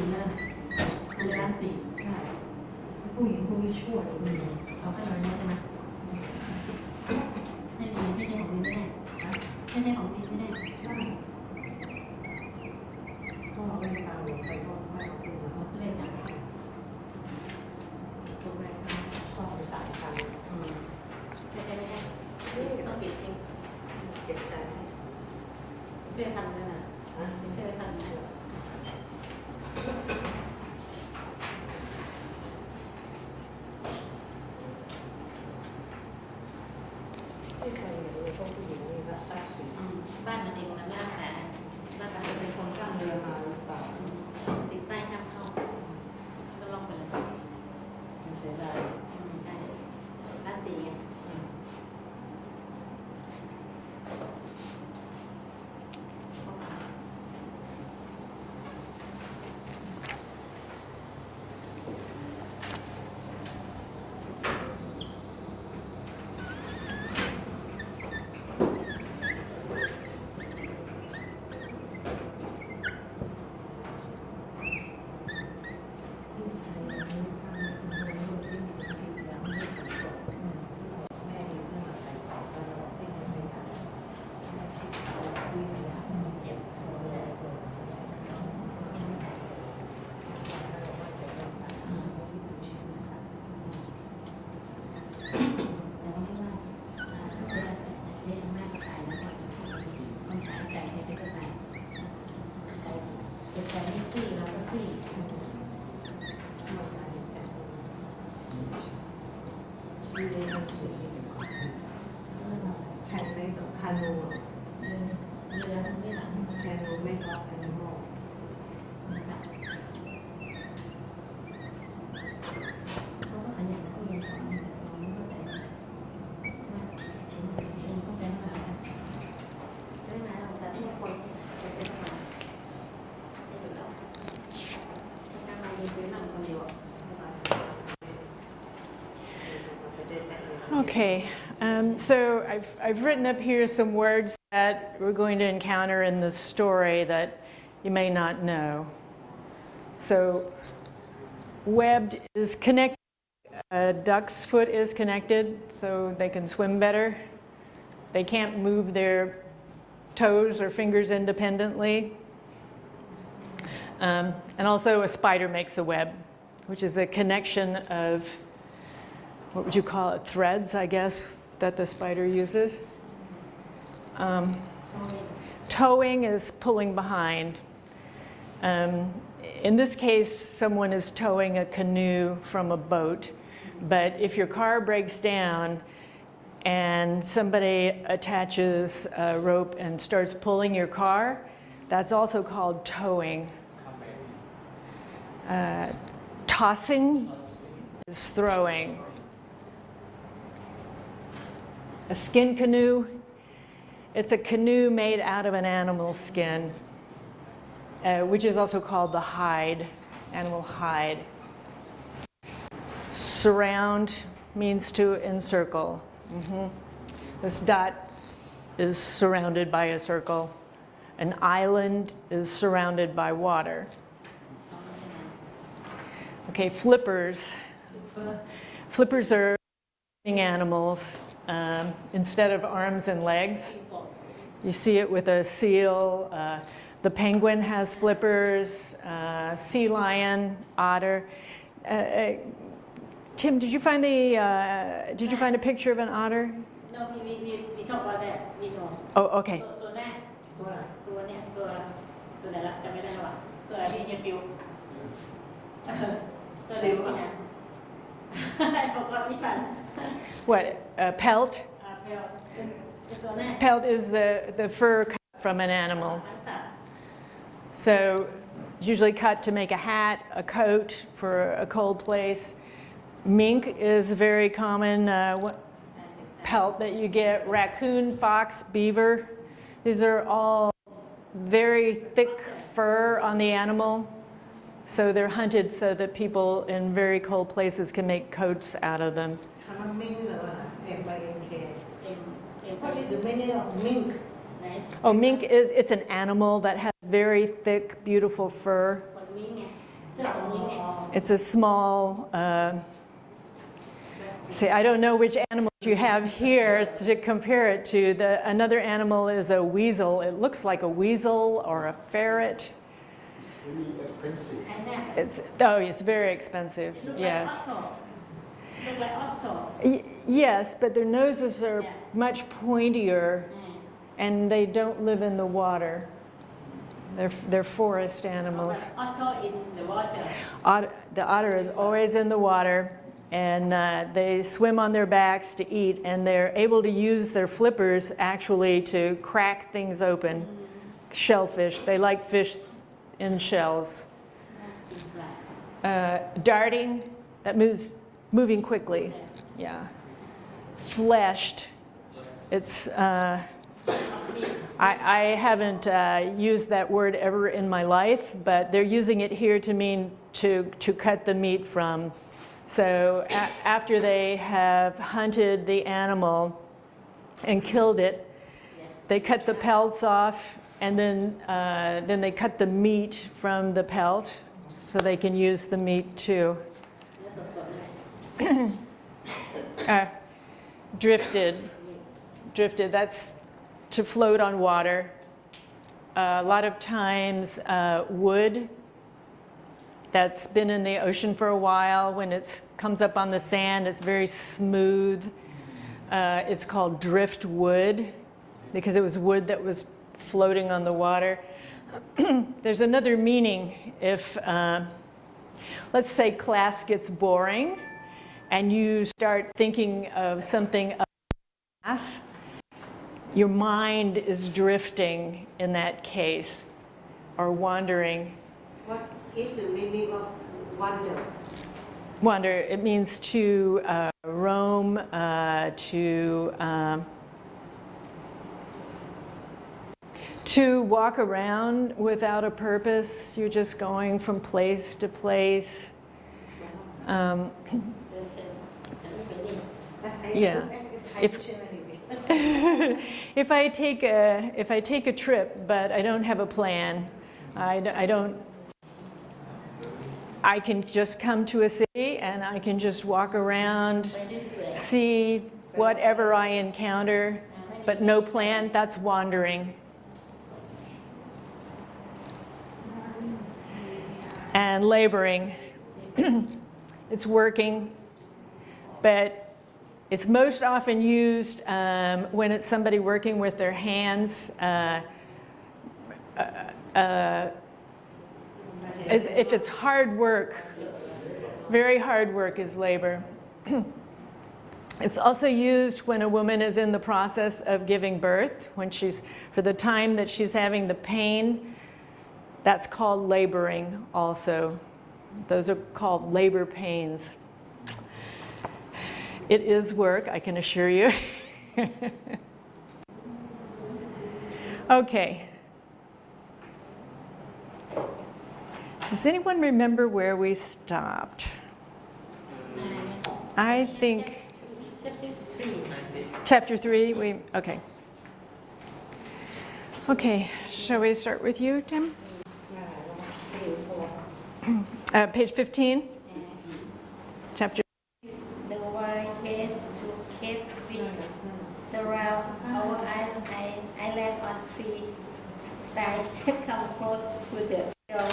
นนั่นมันจะร้านสี่ใช่ผู้หญิงผู้มีชั่วเลยเอาขนาดนี้ใช่ไหมไม่ดีไม่ได้ของดีไม่ได้ไม่ได้ของดีไม่ได้ใช่ก็เอาไปตามไปก็ไม่เอาขึ้นมาเขาเล่นจังตรงแรกชอบไปสายกันไม่ได้ไม่ได้ต้องเก็บจริงเก็บใจเชื่อทันเลยนะเชื่อทันไหมที่ใครอยู่ในพวกผู้หญิงนี่ก็ทราบสิบ้านนั่นเองมันน่าแสนบ้านเราเป็นคนข้ามเรือมาหรือเปล่าติดป้ายห้ามเข้าก็ลองไปเลยมันเสียดายใช่บ้านสีไงแข่งในกับคานูเรือไม่หลังคานูไม่ล็อกแอนิมอลเขาก็ขยันนะผู้เรียนสอนเราไม่เข้าใจใช่ไหมเข้าใจมากได้ไหมเราจะที่คนจะเป็นอะไรจะอยู่แล้วการมาเรียนเป็นหนังคนเดียว Okay, so I've written up here some words that we're going to encounter in the story that you may not know. So, webbed is connected, a duck's foot is connected so they can swim better. They can't move their toes or fingers independently. And also a spider makes a web, which is a connection of, what would you call it, threads, I guess, that the spider uses. Towing is pulling behind. In this case, someone is towing a canoe from a boat, but if your car breaks down and somebody attaches a rope and starts pulling your car, that's also called towing. Tossing is throwing. A skin canoe, it's a canoe made out of an animal skin, which is also called the hide, animal hide. Surround means to encircle. This dot is surrounded by a circle. An island is surrounded by water. Okay, flippers. Flippers are animals. Instead of arms and legs. You see it with a seal. The penguin has flippers, sea lion, otter. Tim, did you find a picture of an otter? No, we talk about that. We know. Oh, okay. I forgot which one. What? Pelt? Pelt is the fur cut from an animal. So usually cut to make a hat, a coat for a cold place. Mink is a very common pelt that you get. Raccoon, fox, beaver. These are all very thick fur on the animal. So they're hunted so that people in very cold places can make coats out of them. What is the meaning of mink? Oh, mink it's an animal that has very thick, beautiful fur. It's a small, see, I don't know which animals you have here to compare it to. Another animal is a weasel. It looks like a weasel or a ferret. Really expensive. It's very expensive, yes. Look like otter. Yes, but their noses are much pointier and they don't live in the water. They're forest animals. Otter in the water. The otter is always in the water, and they swim on their backs to eat, and they're able to use their flippers actually to crack things open. Shellfish, they like fish in shells. Darting, that moving quickly. Yeah. Fleshed, it's. I haven't used that word ever in my life, but they're using it here to mean to cut the meat from. So after they have hunted the animal and killed it, they cut the pelts off, and then they cut the meat from the pelt, so they can use the meat too. Drifted, that's to float on water. A lot of times wood that's been in the ocean for a while, when it comes up on the sand, it's very smooth. It's called driftwood because it was wood that was floating on the water. There's another meaning if, let's say class gets boring and you start thinking of something of class, your mind is drifting in that case, or wandering. What is the meaning of wander? Wander, it means to roam, to walk around without a purpose. You're just going from place to place. Yeah. If I take a trip, but I don't have a plan, I can just come to a city and I can just walk around, see whatever I encounter, but no plan. That's wandering. And laboring, it's working, but it's most often used when it's somebody working with their hands, as if it's hard work. Very hard work is labor. It's also used when a woman is in the process of giving birth, for the time that she's having the pain. That's called laboring also. Those are called labor pains. It is work, I can assure you. Okay. Does anyone remember where we stopped? I think chapter 3. Okay. Okay, shall we start with you, Tim? Page 15. Chapter. The wide ways to keep fish surround our island on three sides come close to the shore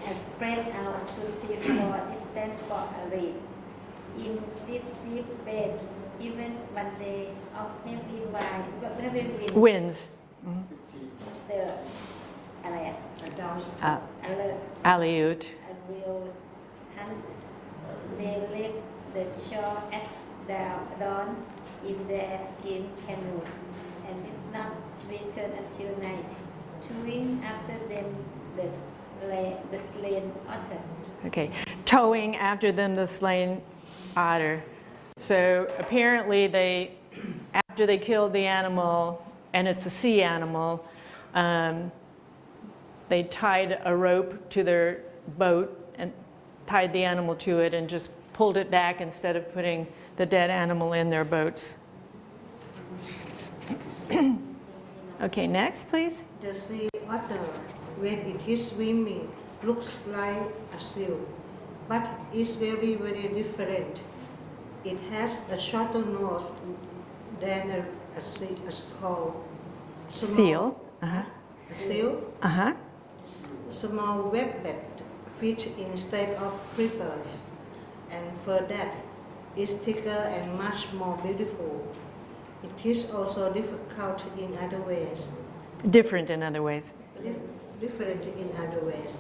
and spread out to sea for distance for a week. In this deep bed, even one day of heavy winds. The Aleut. will hunt. They leave the shore at dawn in their skin canoes and did not return until night, towing after them the slain otter. Okay, towing after them the slain otter. So apparently after they killed the animal, and it's a sea animal, they tied a rope to their boat and tied the animal to it and just pulled it back instead of putting the dead animal in their boats. Okay, next, please. The sea otter, when it is swimming, looks like a seal, but is very, very different. It has a shorter nose than a skull. Seal. Uh-huh. A seal, Uh-huh. small webbed feet instead of creepers, and for that is thicker and much more beautiful. It is also difficult in other ways. Different in other ways. Different in other ways.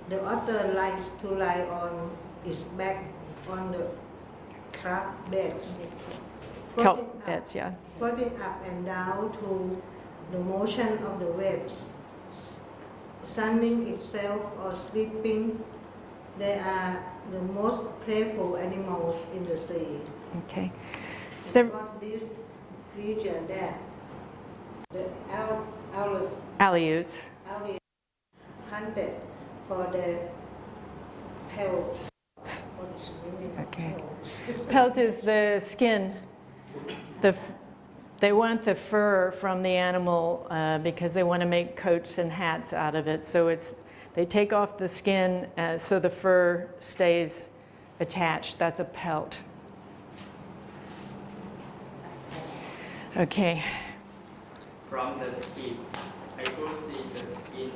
The otter likes to lie on its back on the crab beds, Kelp floating up, beds, yeah. floating up and down to the motion of the waves, sunning itself or sleeping. They are the most playful animals in the sea. Okay. It's So, what this creature that the owls Aleuts. hunted for their pelts. What is meaning of Okay. pelts? Pelt is the skin. They want the fur from the animal because they want to make coats and hats out of it. So they take off the skin so the fur stays attached. That's a pelt. Okay. From the skin, I could see the skin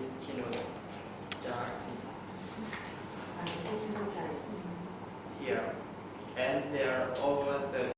dark here, and there over the